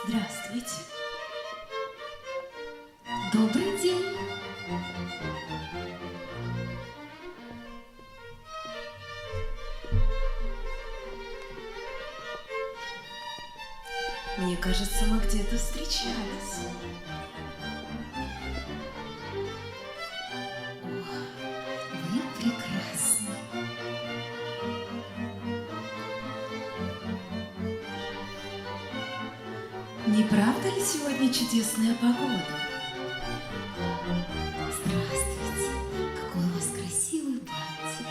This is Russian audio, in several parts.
Здравствуйте. Добрый день. Мне кажется, мы где-то встречались. О, вы прекрасны. Не правда ли сегодня чудесная погода? Здравствуйте. Какой у вас красивый бантик.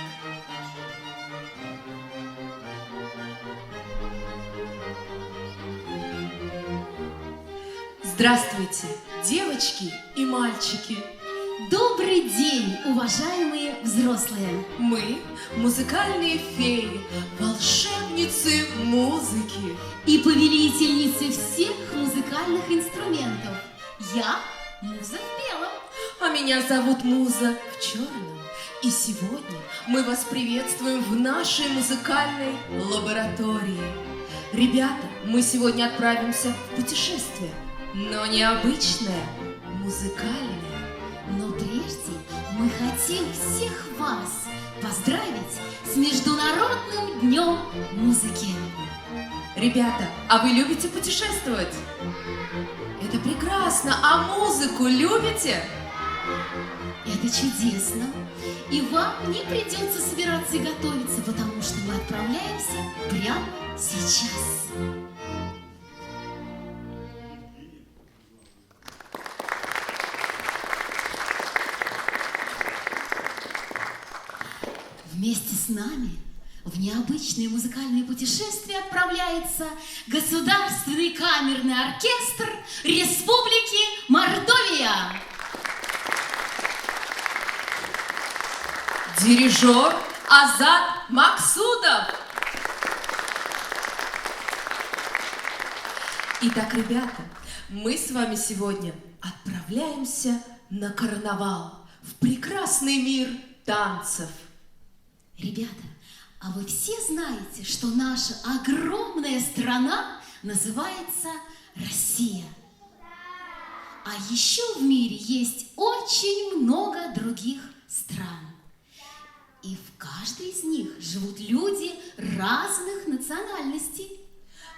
Здравствуйте, девочки и мальчики. Добрый день, уважаемые взрослые. Мы музыкальные феи, волшебницы музыки И повелительницы всех музыкальных инструментов. Я Муза в белом. А меня зовут Муза в черном. И сегодня мы вас приветствуем в нашей музыкальной лаборатории. Ребята, мы сегодня отправимся в путешествие, но необычное, музыкальное. Но прежде мы хотим всех вас поздравить с Международным днем музыки. Ребята, а вы любите путешествовать? Это прекрасно. А музыку любите? Это чудесно. И вам не придется собираться и готовиться, потому что мы отправляемся прямо сейчас. Вместе с нами в необычное музыкальное путешествие отправляется Государственный камерный оркестр Республики Мордовия. Дирижер Азат Максудов. Итак, ребята, мы с вами сегодня отправляемся на карнавал, в прекрасный мир танцев. Ребята, а вы все знаете, что наша огромная страна называется Россия? А еще в мире есть очень много других стран. И в каждой из них живут люди разных национальностей.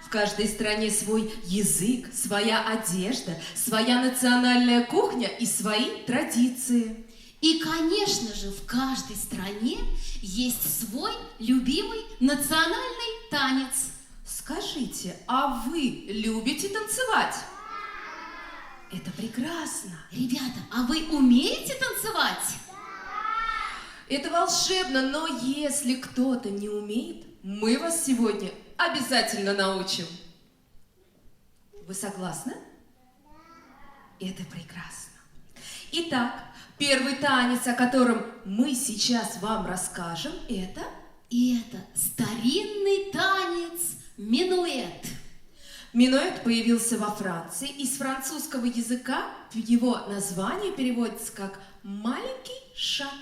В каждой стране свой язык, своя одежда, своя национальная кухня и свои традиции. И, конечно же, в каждой стране есть свой любимый национальный танец. Скажите, а вы любите танцевать? Это прекрасно. Ребята, а вы умеете танцевать? Это волшебно, но если кто-то не умеет, мы вас сегодня обязательно научим. Вы согласны? Это прекрасно. Итак, первый танец, о котором мы сейчас вам расскажем, это... И это старинный танец минуэт. Минуэт появился во Франции, и с французского языка его название переводится как «маленький шаг».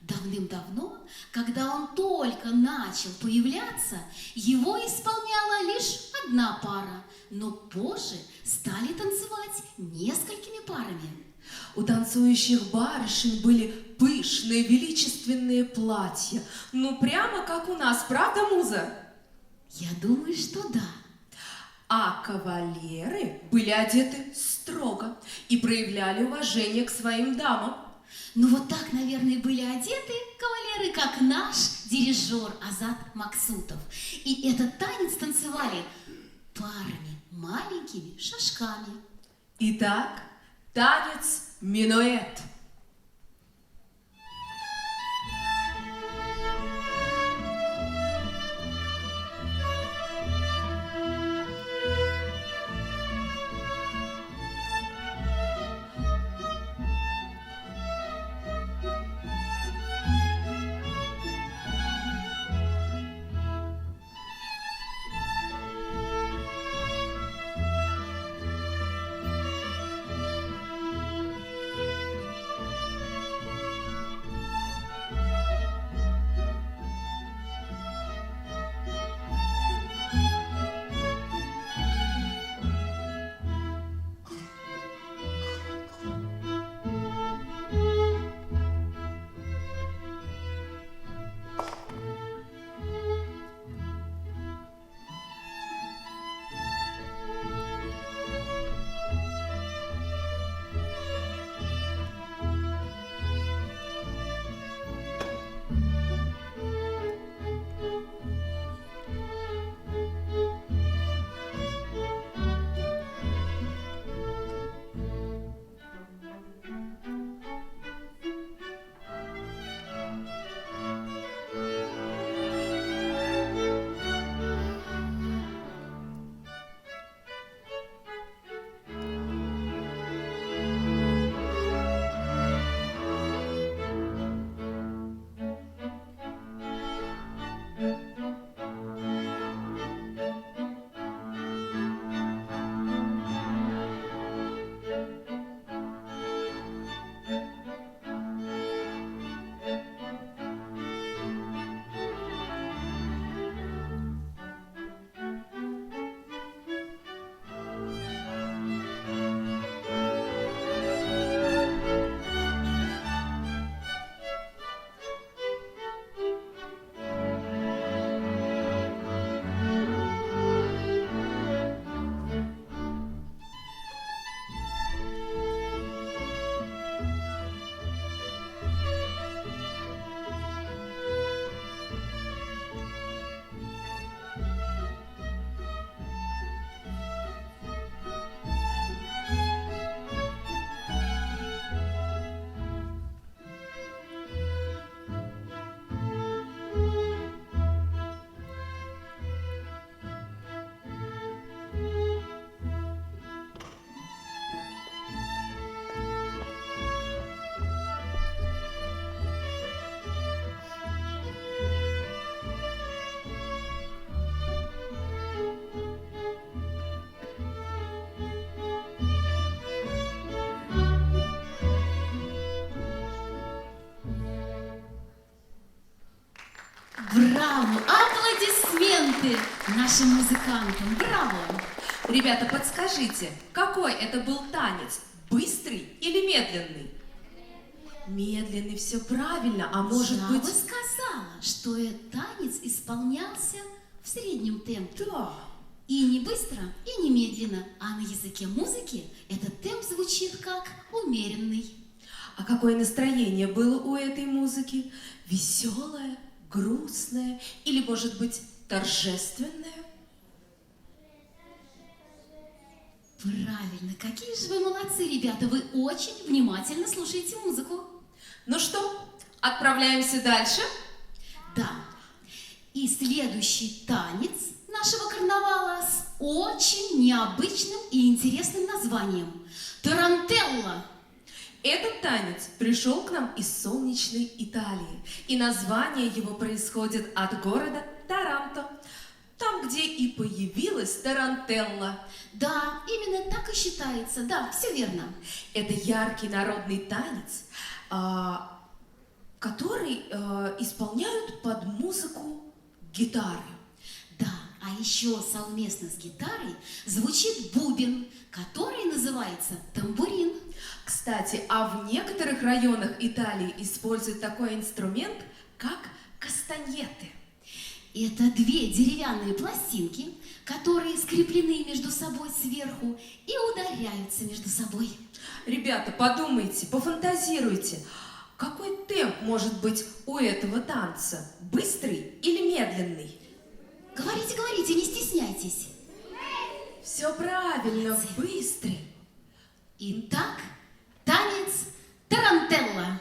Давным-давно, когда он только начал появляться, его исполняла лишь одна пара, но позже стали танцевать несколькими парами. У танцующих барышень были пышные, величественные платья. Ну, прямо как у нас, правда, Муза? Я думаю, что да. А кавалеры были одеты строго и проявляли уважение к своим дамам. Ну вот так, наверное, были одеты кавалеры, как наш дирижер Азат Максутов. И этот танец танцевали парами, маленькими шажками. Итак, танец минуэт. Браво! Аплодисменты нашим музыкантам! Браво! Ребята, подскажите, какой это был танец? Быстрый или медленный? Медленный, все правильно. А может Я быть... бы сказала, что этот танец исполнялся в среднем темпе. Да. И не быстро, и не медленно, а на языке музыки этот темп звучит как умеренный. А какое настроение было у этой музыки? Веселое, грустное или, может быть, торжественное? Правильно, какие же вы молодцы, ребята, вы очень внимательно слушаете музыку. Ну что, отправляемся дальше? Да, и следующий танец нашего карнавала с очень необычным и интересным названием – тарантелла. Этот танец пришел к нам из солнечной Италии, и название его происходит от города Таранто, там, где и появилась тарантелла. Да, именно так и считается, да, все верно. Это яркий народный танец, который исполняют под музыку гитары. Да, а еще совместно с гитарой звучит бубен, который называется тамбурин. Кстати, а в некоторых районах Италии используют такой инструмент, как кастаньеты. Это две деревянные пластинки, которые скреплены между собой сверху и ударяются между собой. Ребята, подумайте, пофантазируйте, какой темп может быть у этого танца? Быстрый или медленный? Говорите, говорите, не стесняйтесь. Все правильно, Молодцы. быстрый. Итак, танец тарантелла.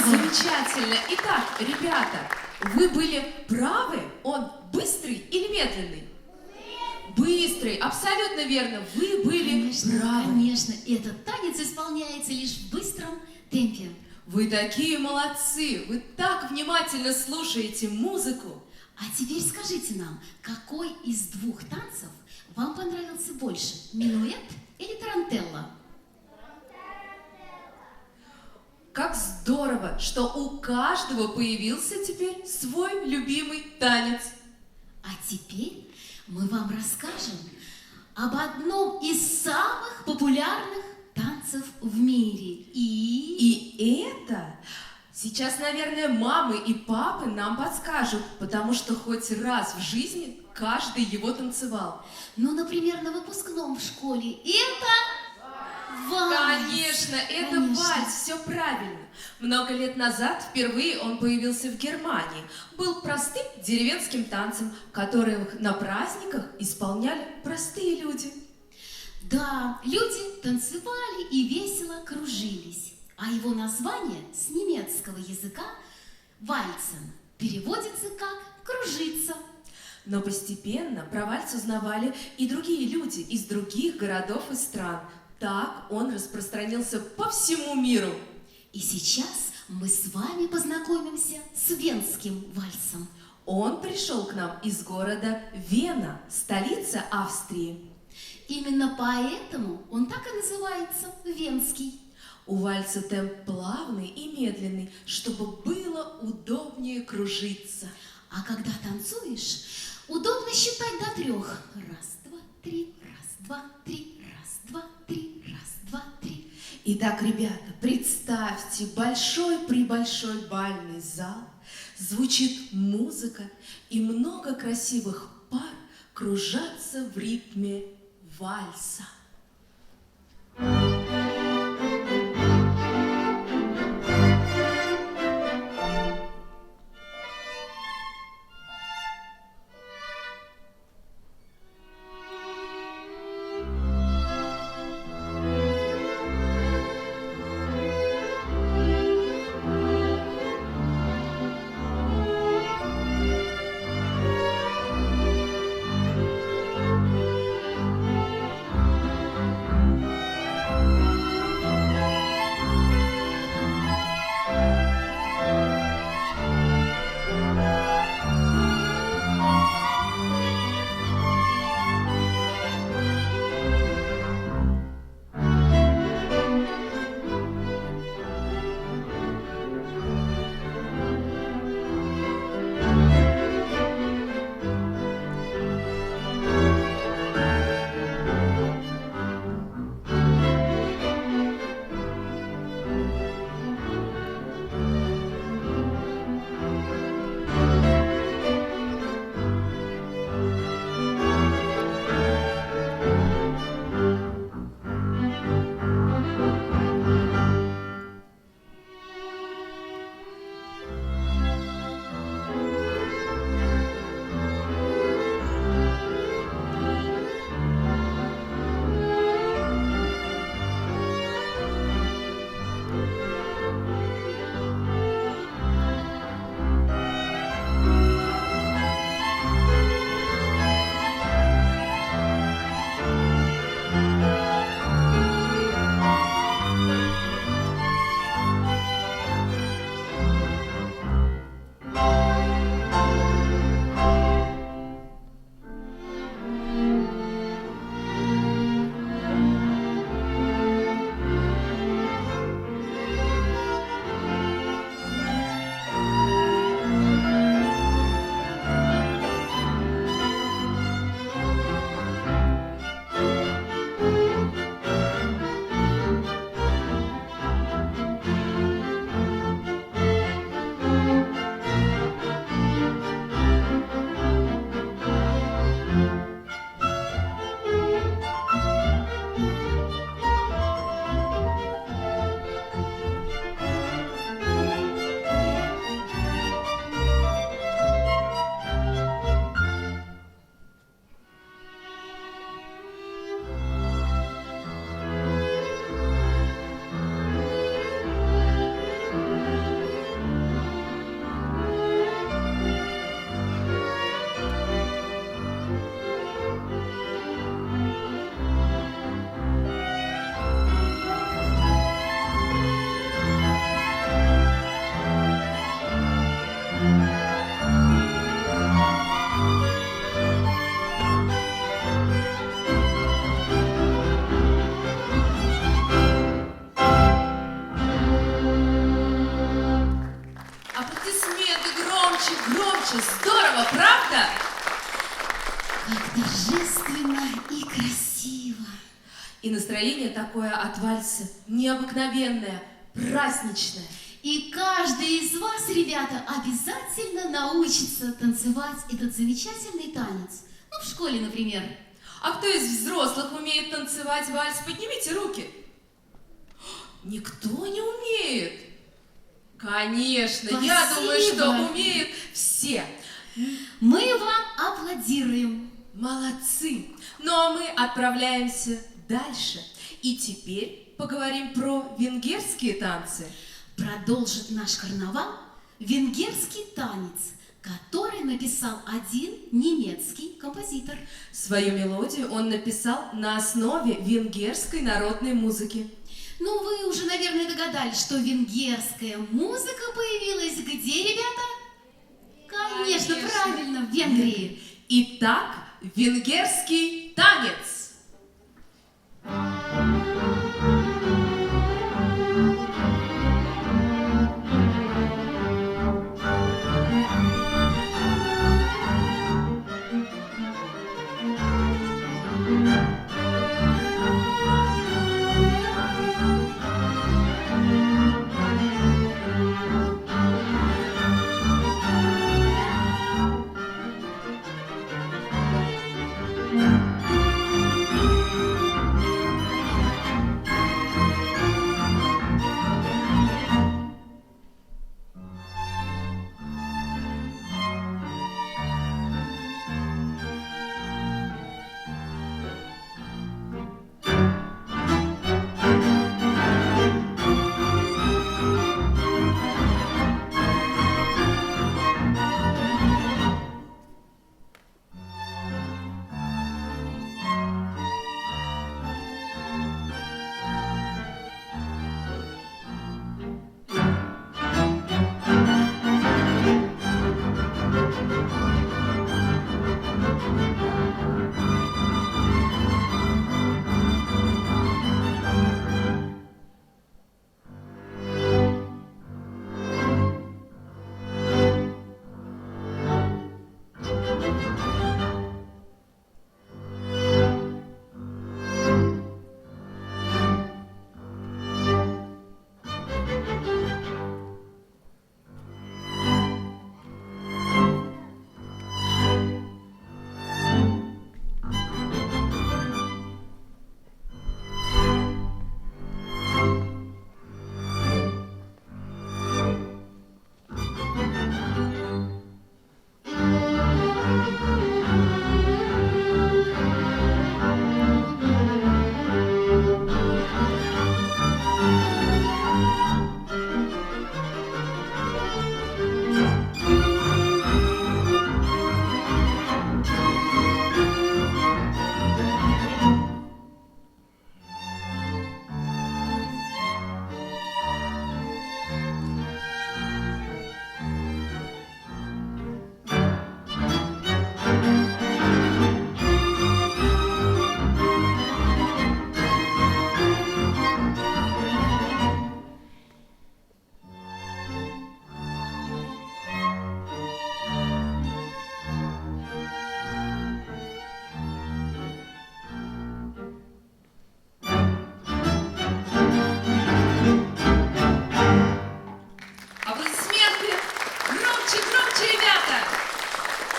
Замечательно. Итак, ребята, вы были правы? Он быстрый или медленный? Быстрый, абсолютно верно. Вы были Конечно, правы. конечно, этот танец исполняется лишь в быстром темпе. Вы такие молодцы. Вы так внимательно слушаете музыку. А теперь скажите нам, какой из двух танцев вам понравился больше? Минуэт или тарантелла? Как здорово, что у каждого появился теперь свой любимый танец. А теперь мы вам расскажем об одном из самых популярных танцев танцев в мире. И это сейчас, наверное, мамы и папы нам подскажут, потому что хоть раз в жизни каждый его танцевал. Ну, например, на выпускном в школе. Это вальс. Конечно, это Конечно. вальс, все правильно. Много лет назад впервые он появился в Германии. Был простым деревенским танцем, который на праздниках исполняли простые люди. Да, люди танцевали и весело кружились. А его название с немецкого языка «вальцен» переводится как «кружиться». Но постепенно про вальс узнавали и другие люди из других городов и стран. Так он распространился по всему миру. И сейчас мы с вами познакомимся с венским вальсом. Он пришел к нам из города Вена, столица Австрии. Именно поэтому он так и называется «венский». У вальса темп плавный и медленный, чтобы было удобнее кружиться. А когда танцуешь, удобно считать до 3. Раз, два, три, раз, два, три, раз, два, три, раз, два, три. Итак, ребята, представьте большой-пребольшой бальный зал, звучит музыка, и много красивых пар кружатся в ритме вальса. Здорово, правда? Как торжественно и красиво. И настроение такое от вальса необыкновенное, праздничное. И каждый из вас, ребята, обязательно научится танцевать этот замечательный танец. Ну, в школе, например. А кто из взрослых умеет танцевать вальс? Поднимите руки. Никто не умеет. Конечно, я думаю, Спасибо. что умеют все. Мы вам аплодируем. Молодцы. Ну а мы отправляемся дальше. И теперь поговорим про венгерские танцы. Продолжит наш карнавал венгерский танец, который написал один немецкий композитор. Свою мелодию он написал на основе венгерской народной музыки. Ну, вы уже, наверное, догадались, что венгерская музыка появилась где, ребята? Конечно, правильно, в Венгрии. Итак, венгерский танец.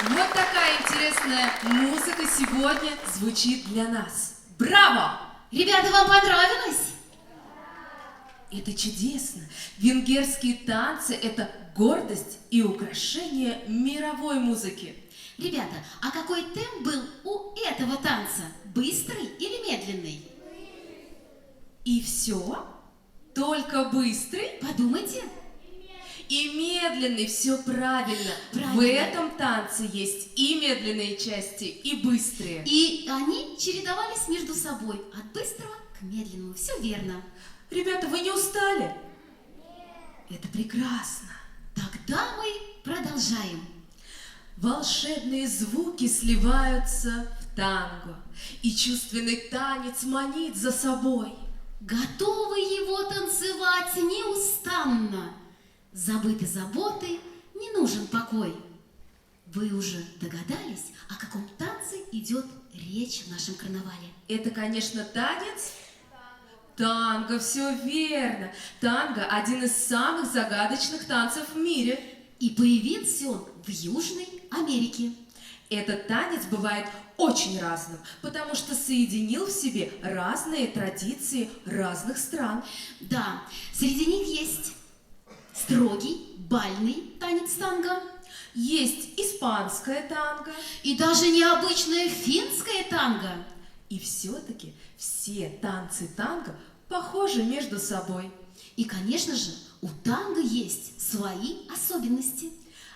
Вот такая интересная музыка сегодня звучит для нас. Браво! Ребята, вам понравилось? Это чудесно. Венгерские танцы – это гордость и украшение мировой музыки. Ребята, а какой темп был у этого танца? Быстрый или медленный? И все? Только быстрый? Подумайте. И медленный, все правильно. Правильно. В этом танце есть и медленные части, и быстрые. И они чередовались между собой от быстрого к медленному. Все верно. Ребята, вы не устали? Это прекрасно. Тогда мы продолжаем. Волшебные звуки сливаются в танго, и чувственный танец манит за собой. Готовы его танцевать неустанно. Забыты заботы, не нужен покой. Вы уже догадались, о каком танце идет речь в нашем карнавале? Это, конечно, танец? Танго, все верно. Танго – один из самых загадочных танцев в мире. И появился он в Южной Америке. Этот танец бывает очень разным, потому что соединил в себе разные традиции разных стран. Да, среди них есть строгий бальный танец танго Есть испанское танго, и даже необычное финское танго. и все-таки все танцы танго похожи между собой. И, конечно же, у танго есть свои особенности.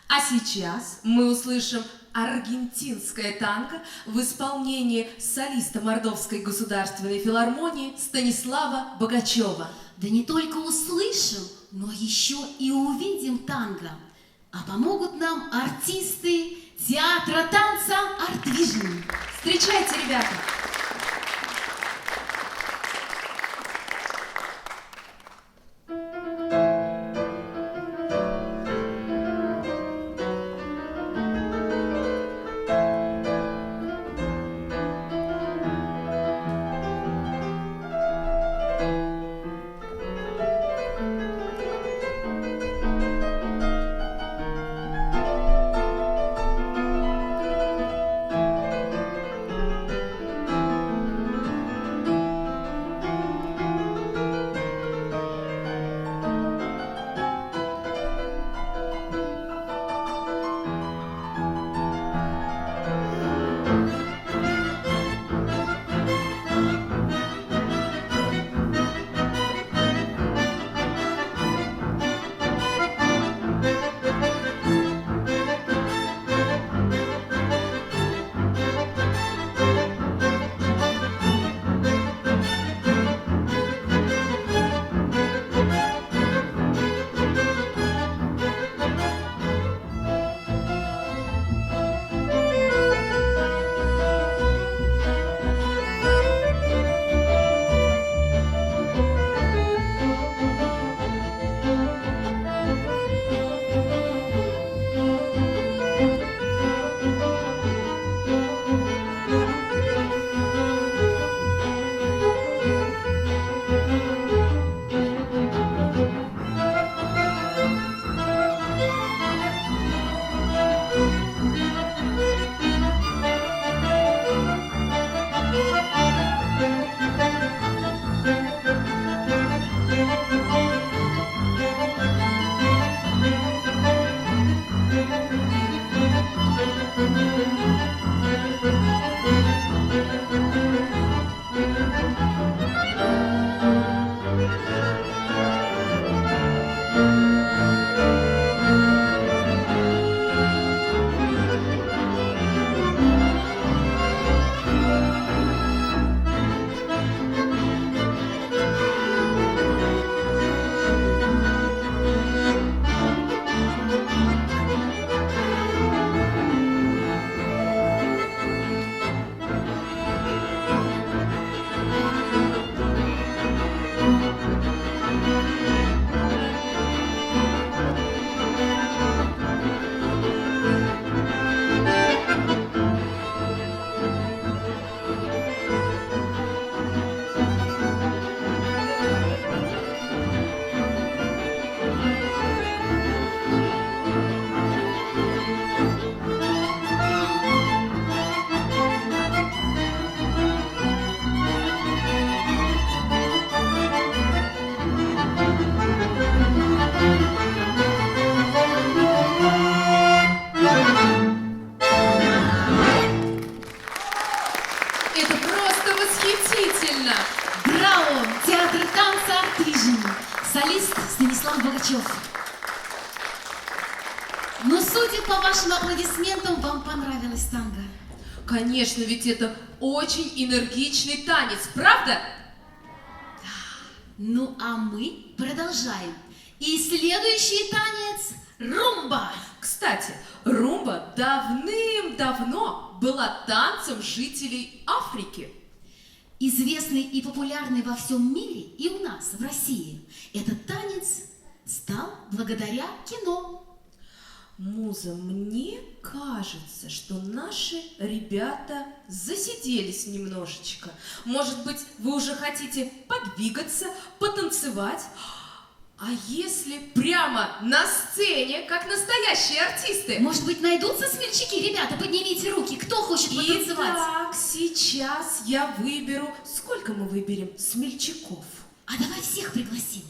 А сейчас мы услышим аргентинское танго в исполнении солиста Мордовской государственной филармонии Станислава Богачева. Да не только услышим, но еще и увидим танго. А помогут нам артисты театра танца «Арт-Вижн». Встречайте, ребята! Это просто восхитительно! Браво! Театр танца «Арт-Вижн». Солист Станислав Богачев. Но, судя по вашим аплодисментам, вам понравилось танго. Конечно, ведь это очень энергичный танец, правда? Ну, а мы продолжаем. И следующий танец – румба. Кстати, румба давным-давно была танцем жителей Африки. Известный и популярный во всем мире и у нас, в России. Этот танец стал благодаря кино. Муза, мне кажется, что наши ребята засиделись немножечко. Может быть, вы уже хотите подвигаться, потанцевать? А если прямо на сцене, как настоящие артисты? Может быть, найдутся смельчаки? Ребята, поднимите руки. Кто хочет потанцевать? Итак, сейчас я выберу... Сколько мы выберем смельчаков? А давай всех пригласим.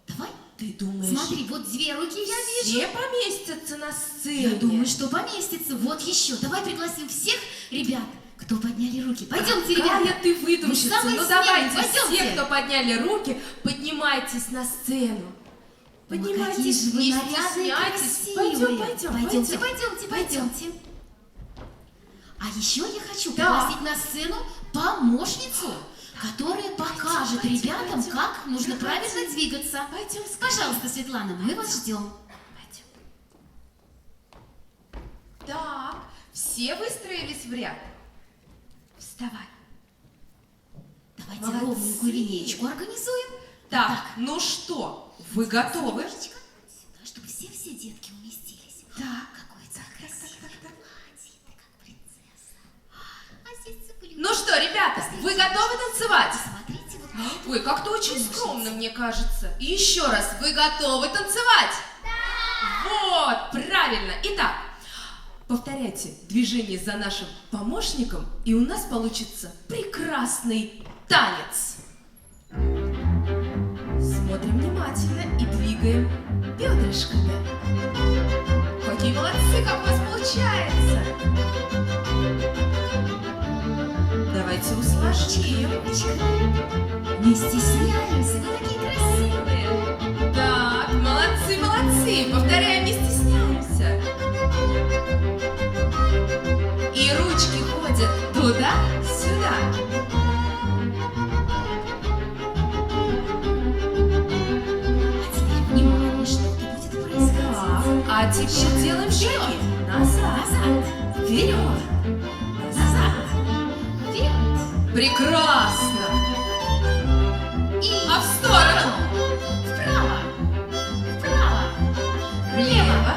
Давай. Ты думаешь, Смотри, вот 2 руки я вижу. все поместятся на сцене? Я думаю, что поместится. Вот еще. Давай пригласим всех ребят, кто подняли руки. Пойдемте, ребята. Какая ты выдумщица. Вы самые Ну давайте, смелые, все, пойдемте. кто подняли руки, поднимайтесь на сцену. Ой, какие Поднимайтесь, же вы не нарядные, стесняйтесь. красивые. Пойдем. Пойдемте. А еще я хочу Да. пригласить на сцену помощницу, которая покажет ребятам, пойдем. как нужно Проходи. правильно двигаться. Пойдем, Пожалуйста, Светлана, мы вас ждем. Так, все выстроились в ряд. Вставай. Давайте Молодцы. ровненькую линеечку организуем. Так, ну что, вы готовы? Немножечко сюда, чтобы все детки уместились. Так. Какое у тебя красивое платье, ты как принцесса. А здесь цыпленок. Ну что, ребята, вы готовы танцевать? Смотрите, вот на эту. Ой, как-то очень скромно, мне кажется. И еще раз, вы готовы танцевать? Да! Вот, правильно. Итак, повторяйте движение за нашим помощником, и у нас получится прекрасный танец. Смотрим внимательно и двигаем бедрышками. Какие молодцы, как у вас получается! Давайте усложним. Не стесняемся, вы такие красивые. Так, молодцы, молодцы. Повторяем, не стесняемся. И ручки ходят туда-сюда. А теперь внимание, что-то будет происходить. А теперь делаем шаги. Назад. Назад, Вперед. назад, вперед. Прекрасно. И А в сторону. вправо, вправо, Влево.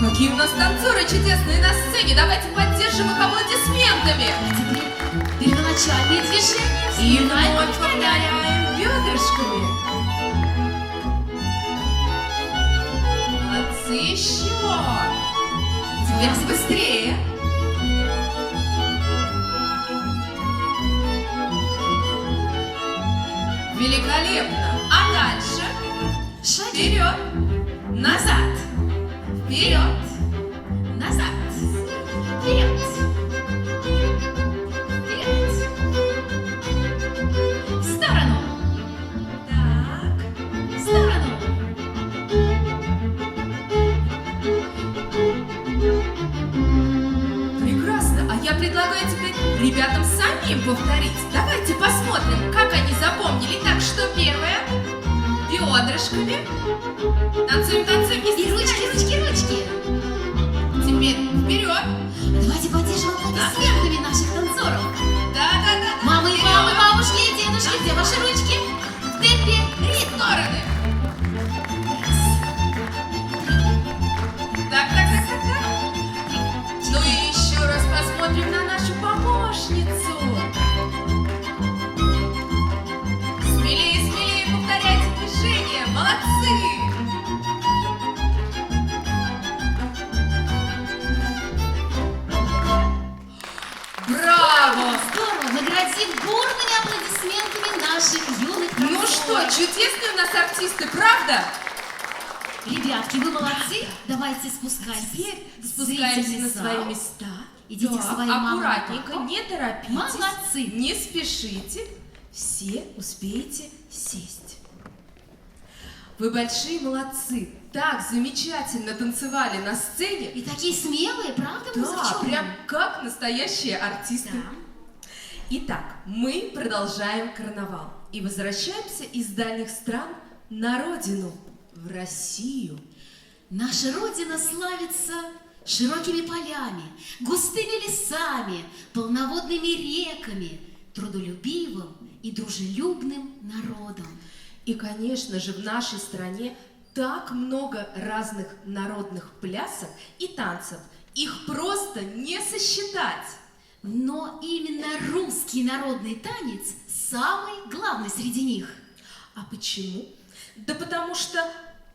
Какие у нас танцоры чудесные на сцене. Давайте поддержим их аплодисментами. А теперь первоначальные движения. И Вспоминаем, вновь повторяем. повторяем бедрышками. Молодцы, еще. Теперь быстрее. Великолепно. А дальше Шаги. вперед, назад, вперед. Назад. Вперед. Вперед. В сторону. Так. В сторону. Прекрасно. А я предлагаю теперь ребятам самим повторить. Давайте посмотрим, как они запомнили. Так, что первое? Бедрышками. Танцуем, танцуем, не И ручки, стесняйтесь. ручки, ручки. Теперь вперед. Давайте поддержим аплодисментами наших танцоров. Да. Мамы и Вперед. мамы, бабушки и дедушки, где ваши ручки? В темпе В ритма. стороны. Так. Ну и еще раз посмотрим на нашу помощницу. Смелее, повторяйте движение. Молодцы. Браво! Здорово, наградим бурными аплодисментами наших юных танцоров. Ну что, чудесные у нас артисты, правда? Ребятки, вы молодцы. Давайте спускайтесь. Теперь в спускаемся зрительный на зал. свои места. Идите к своим мамам и аккуратненько, папам. не торопитесь. Молодцы. Не спешите. Все успеете сесть. Вы большие молодцы. Так замечательно танцевали на сцене. И такие смелые, правда, Да, музычённые? прям как настоящие артисты. Да. Итак, мы продолжаем карнавал и возвращаемся из дальних стран на родину, в Россию. Наша Родина славится широкими полями, густыми лесами, полноводными реками, трудолюбивым и дружелюбным народом. И, конечно же, в нашей стране так много разных народных плясок и танцев. Их просто не сосчитать. Но именно русский народный танец самый главный среди них. А почему? Да потому что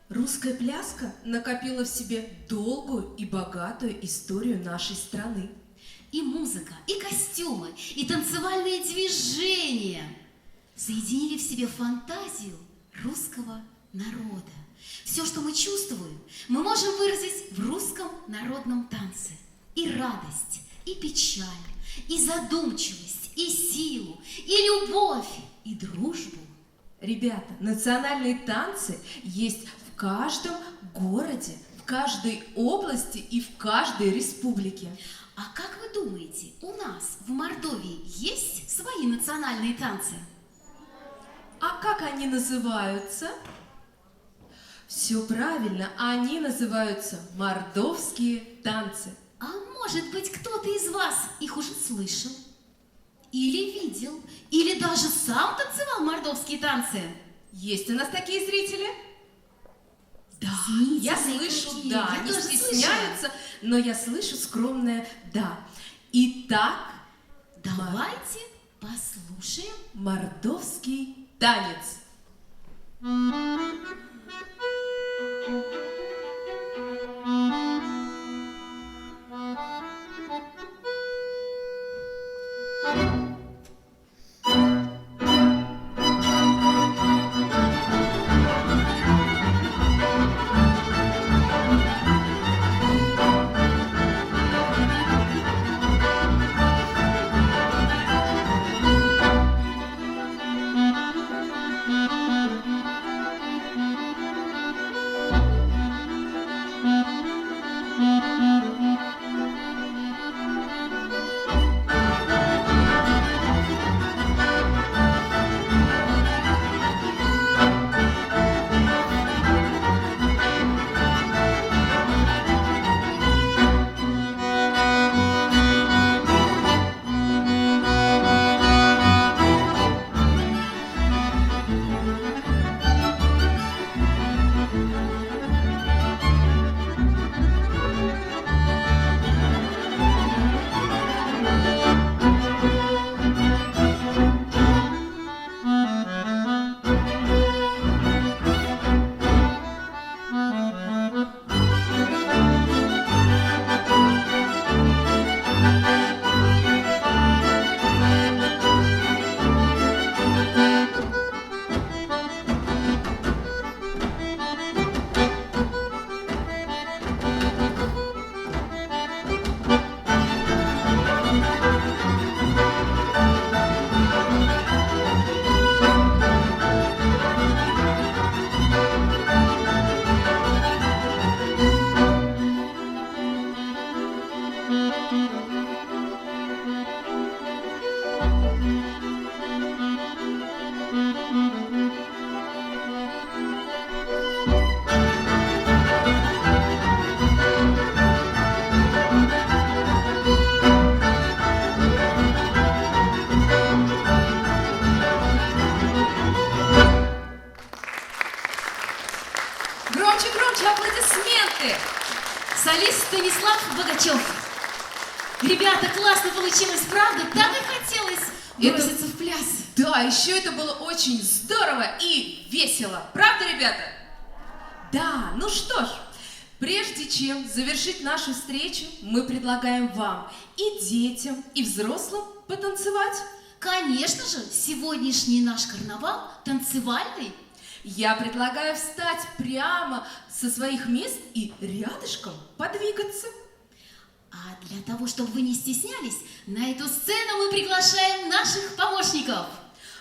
русская пляска накопила в себе долгую и богатую историю нашей страны. И музыка, и костюмы, и танцевальные движения соединили в себе фантазию русского народа. Все, что мы чувствуем, мы можем выразить в русском народном танце. И радость, и печаль, и задумчивость, и силу, и любовь, и дружбу. Ребята, национальные танцы есть в каждом городе, в каждой области и в каждой республике. А как вы думаете, у нас в Мордовии есть свои национальные танцы? А как они называются? Все правильно, они называются мордовские танцы. А может быть, кто-то из вас их уже слышал? Или видел? Или даже сам танцевал мордовские танцы? Есть у нас такие зрители? Да, Зрители я слышу какие? «да», Я они тоже стесняются, но я слышу скромное «да». Итак, Давайте послушаем. мордовский танец. Громче, громче, аплодисменты! Солист Станислав Богачев. Ребята, классно получилось, правда? Так и хотелось броситься в пляс. Да, еще это было очень здорово и весело. Правда, ребята? Да, ну что ж, прежде чем завершить нашу встречу, мы предлагаем вам и детям, и взрослым потанцевать. Конечно же, сегодняшний наш карнавал танцевальный. Я предлагаю встать прямо со своих мест и рядышком подвигаться. А для того, чтобы вы не стеснялись, на эту сцену мы приглашаем наших помощников.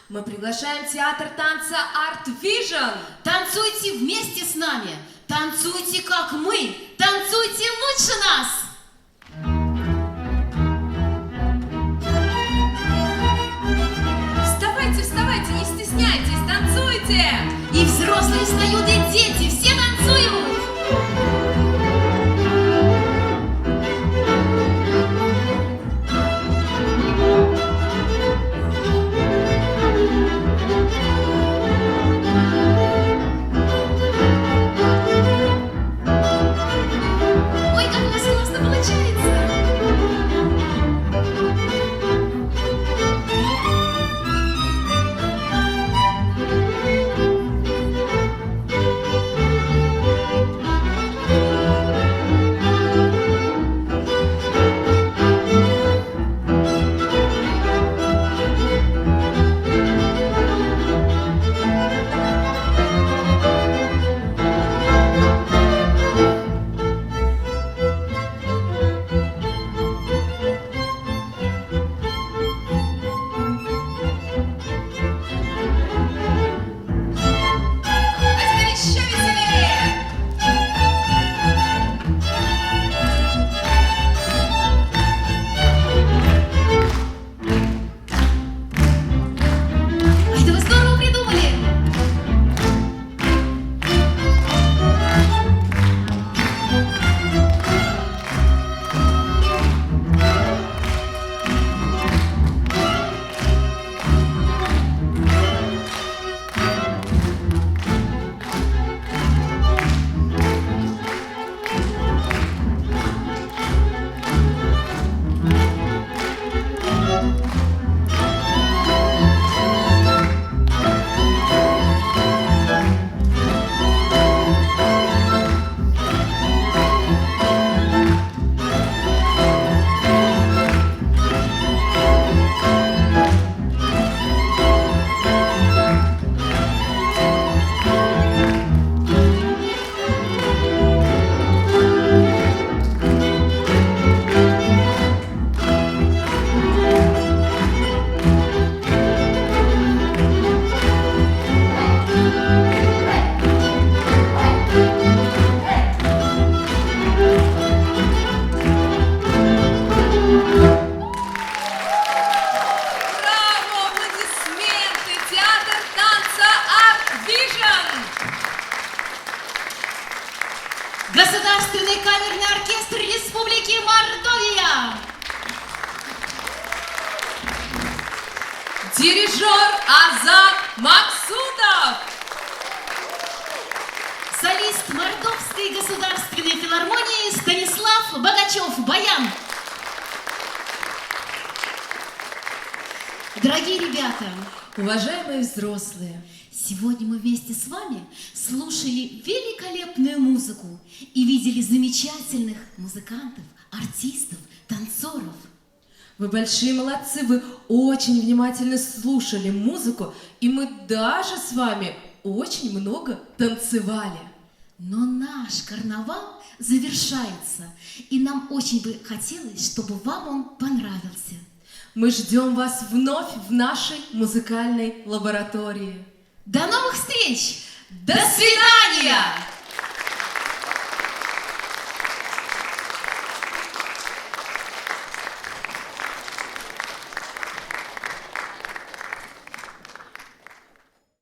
Мы приглашаем театр танца Art Vision. Танцуйте вместе с нами, танцуйте как мы, танцуйте лучше нас. Вставайте, вставайте, не стесняйтесь, танцуйте! И взрослые встают, и дети, все танцуют. Азат Максутов! Солист Мордовской государственной филармонии Станислав Богачев, баян. Дорогие ребята, Уважаемые взрослые, сегодня мы вместе с вами слушали великолепную музыку и видели замечательных музыкантов, артистов, танцоров. вы большие молодцы, вы очень внимательно слушали музыку, и мы даже с вами очень много танцевали. Но наш карнавал завершается, и нам очень бы хотелось, чтобы вам он понравился. Мы ждем вас вновь в нашей музыкальной лаборатории. До новых встреч! До свидания!